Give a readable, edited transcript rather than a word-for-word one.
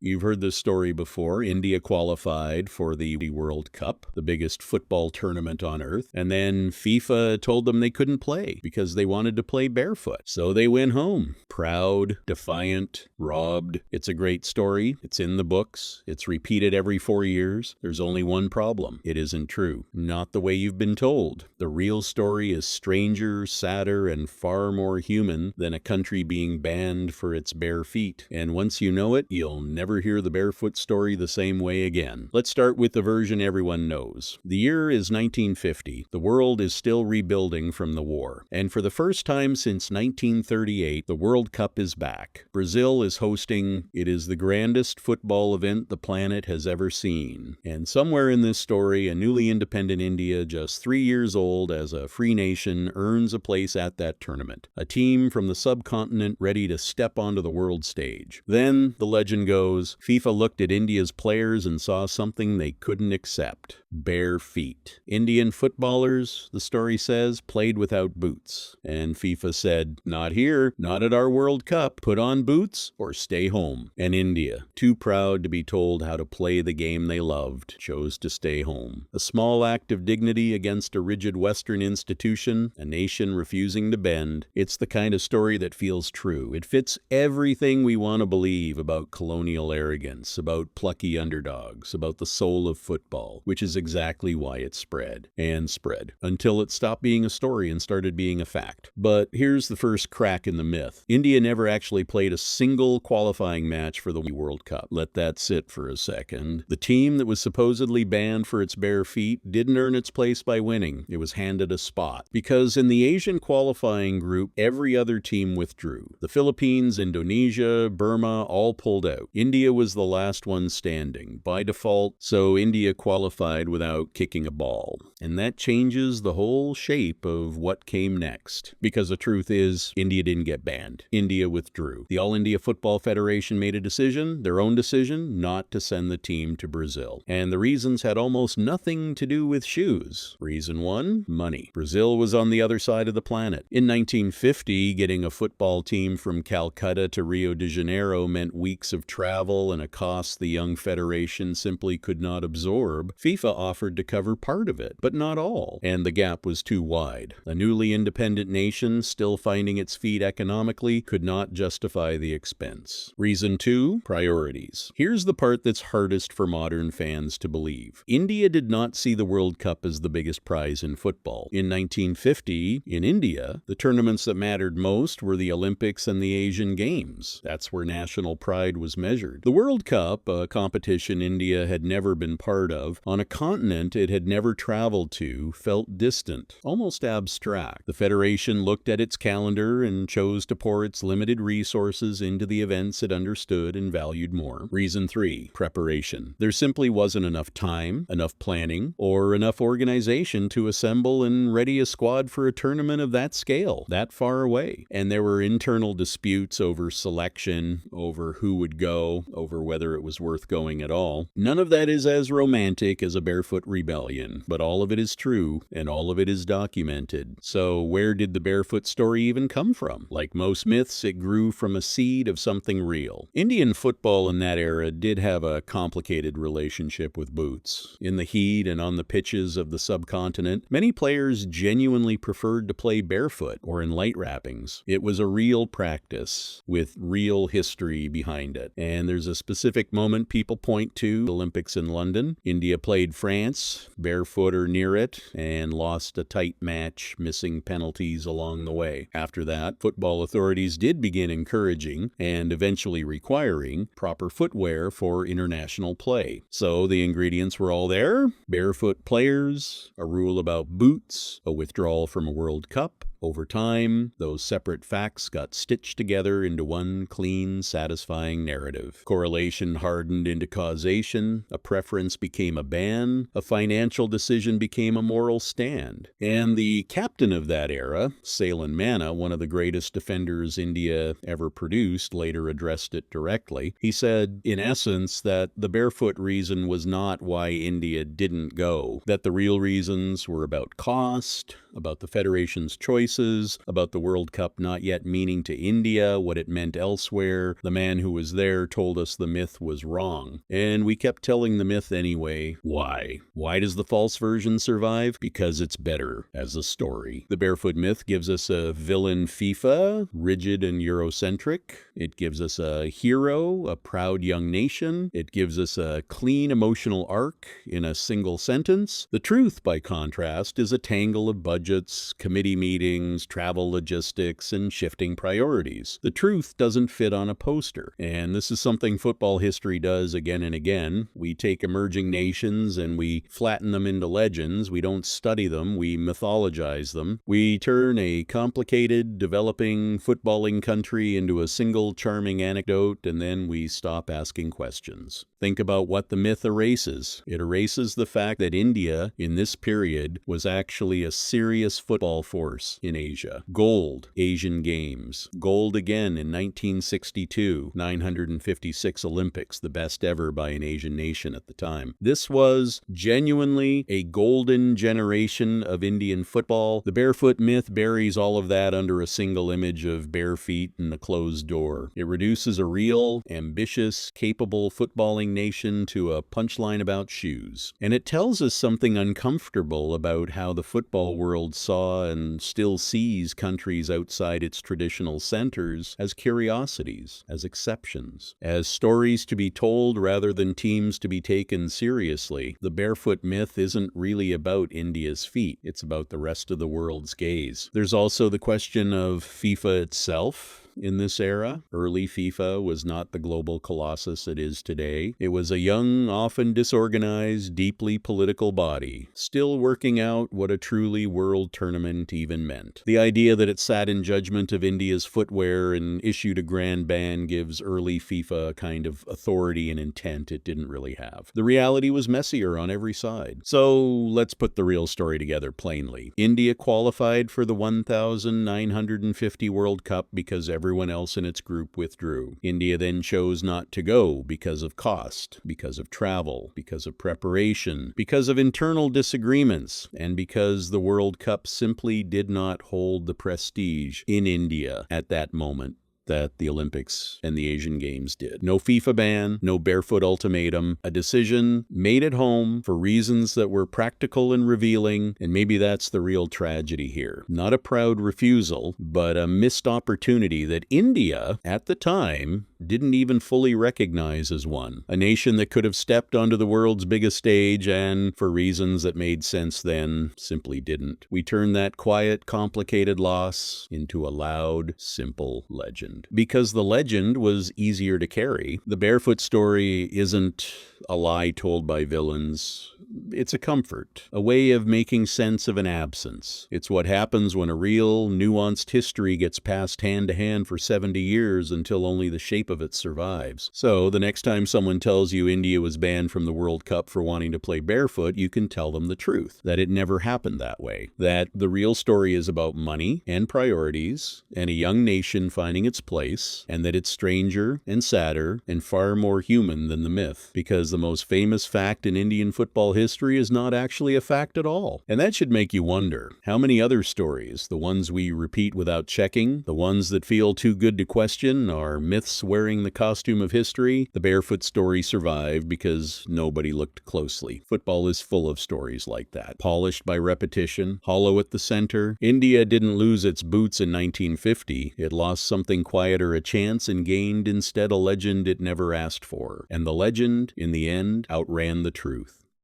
You've heard this story before. India qualified for the World Cup, the biggest football tournament on earth, and then FIFA told them they couldn't play because they wanted to play barefoot. So they went home. Proud, defiant, robbed. It's a great story. It's in the books. It's repeated every 4 years. There's only one problem. It isn't true. Not the way you've been told. The real story is stranger, sadder, and far more human than a country being banned for its bare feet. And once you know it, you'll never hear the barefoot story the same way again. Let's start with the version everyone knows. The year is 1950. The world is still rebuilding from the war. And for the first time since 1938, the World Cup is back. Brazil is hosting. It is the grandest football event the planet has ever seen. And somewhere in this story, a newly independent India, just 3 years old as a free nation, earns a place at that tournament. A team from the subcontinent ready to step onto the world stage. Then, the legend goes, FIFA looked at India's players and saw something they couldn't accept. Bare feet. Indian footballers, the story says, played without boots. And FIFA said, not here, not at our World Cup. Put on boots or stay home. And India, too proud to be told how to play the game they loved, chose to stay home. A small act of dignity against a rigid Western institution, a nation refusing to bend. It's the kind of story that feels true. It fits everything we want to believe about colonial arrogance, about plucky underdogs, about the soul of football, which is exactly why it spread and spread until it stopped being a story and started being a fact. But here's the first crack in the myth. India never actually played a single qualifying match for the World Cup. Let that sit for a second. The team that was supposedly banned for its bare feet didn't earn its place by winning. It was handed a spot. Because in the Asian qualifying group, every other team withdrew. The Philippines, Indonesia, Burma all pulled out. India was the last one standing by default, so India qualified without kicking a ball. And that changes the whole shape of what came next. Because the truth is, India didn't get banned. India withdrew. The All India Football Federation made a decision, their own decision, not to send the team to Brazil. And the reasons had almost nothing to do with shoes. Reason one, money. Brazil was on the other side of the planet. In 1950, getting a football team from Calcutta to Rio de Janeiro meant weeks of travel and a cost the young federation simply could not absorb. FIFA offered to cover part of it, but not all, and the gap was too wide. A newly independent nation, still finding its feet economically, could not justify the expense. Reason two, priorities. Here's the part that's hardest for modern fans to believe. India did not see the World Cup as the biggest prize in football. In 1950, in India, the tournaments that mattered most were the Olympics and the Asian Games. That's where national pride was measured. The World Cup, a competition India had never been part of, on a continent it had never traveled to, felt distant, almost abstract. The Federation looked at its calendar and chose to pour its limited resources into the events it understood and valued more. Reason three, preparation. There simply wasn't enough time, enough planning, or enough organization to assemble and ready a squad for a tournament of that scale, that far away. And there were internal disputes over selection, over who would go, over whether it was worth going at all. None of that is as romantic as a barefoot rebellion, but all of it is true, and all of it is documented. So where did the barefoot story even come from? Like most myths, it grew from a seed of something real. Indian football in that era did have a complicated relationship with boots. In the heat and on the pitches of the subcontinent, many players genuinely preferred to play barefoot or in light wrappings. It was a real practice with real history behind it. And there's a specific moment people point to, the Olympics in London. India played France, barefoot or near it, and lost a tight match, missing penalties along the way. After that, football authorities did begin encouraging and eventually requiring proper footwear for international play. So the ingredients were all there: barefoot players, a rule about boots, a withdrawal from a World Cup. Over time, those separate facts got stitched together into one clean, satisfying narrative. Correlation hardened into causation, a preference became a ban, a financial decision became a moral stand. And the captain of that era, Salin Manna, one of the greatest defenders India ever produced, later addressed it directly. He said, in essence, that the barefoot reason was not why India didn't go, that the real reasons were about cost, about the federation's choices, premises about the World Cup not yet meaning to India what it meant elsewhere. The man who was there told us the myth was wrong. And we kept telling the myth anyway. Why? Why does the false version survive? Because it's better as a story. The barefoot myth gives us a villain FIFA, rigid and Eurocentric. It gives us a hero, a proud young nation. It gives us a clean emotional arc in a single sentence. The truth, by contrast, is a tangle of budgets, committee meetings, travel logistics, and shifting priorities. The truth doesn't fit on a poster. And this is something football history does again and again. We take emerging nations and we flatten them into legends. We don't study them. We mythologize them. We turn a complicated, developing, footballing country into a single charming anecdote, and then we stop asking questions. Think about what the myth erases. It erases the fact that India, in this period, was actually a serious football force in Asia. Gold, Asian Games. Gold again in 1962, 956 Olympics, the best ever by an Asian nation at the time. This was genuinely a golden generation of Indian football. The barefoot myth buries all of that under a single image of bare feet and a closed door. It reduces a real, ambitious, capable footballing nation to a punchline about shoes. And it tells us something uncomfortable about how the football world saw and still sees countries outside its traditional centers as curiosities, as exceptions, as stories to be told rather than teams to be taken seriously. The barefoot myth isn't really about India's feet. It's about the rest of the world's gaze. There's also the question of FIFA itself. In this era, early FIFA was not the global colossus it is today. It was a young, often disorganized, deeply political body, still working out what a truly world tournament even meant. The idea that it sat in judgment of India's footwear and issued a grand ban gives early FIFA a kind of authority and intent it didn't really have. The reality was messier on every side. So let's put the real story together plainly. India qualified for the 1950 World Cup because everyone else in its group withdrew. India then chose not to go because of cost, because of travel, because of preparation, because of internal disagreements, and because the World Cup simply did not hold the prestige in India at that moment that the Olympics and the Asian Games did. No FIFA ban, no barefoot ultimatum, a decision made at home for reasons that were practical and revealing, and maybe that's the real tragedy here. Not a proud refusal, but a missed opportunity that India, at the time, didn't even fully recognize as one. A nation that could have stepped onto the world's biggest stage and, for reasons that made sense then, simply didn't. We turned that quiet, complicated loss into a loud, simple legend. Because the legend was easier to carry, the barefoot story isn't a lie told by villains. It's a comfort, a way of making sense of an absence. It's what happens when a real, nuanced history gets passed hand to hand for 70 years until only the shape of it survives. So, the next time someone tells you India was banned from the World Cup for wanting to play barefoot, you can tell them the truth, that it never happened that way, that the real story is about money and priorities and a young nation finding its place, and that it's stranger and sadder and far more human than the myth, because the most famous fact in Indian football history is not actually a fact at all. And that should make you wonder, how many other stories, the ones we repeat without checking, the ones that feel too good to question, are myths wearing the costume of history? The barefoot story survived because nobody looked closely. Football is full of stories like that, polished by repetition, hollow at the center. India didn't lose its boots in 1950. It lost something quieter a chance and gained instead a legend it never asked for. And the legend, in the end, outran the truth.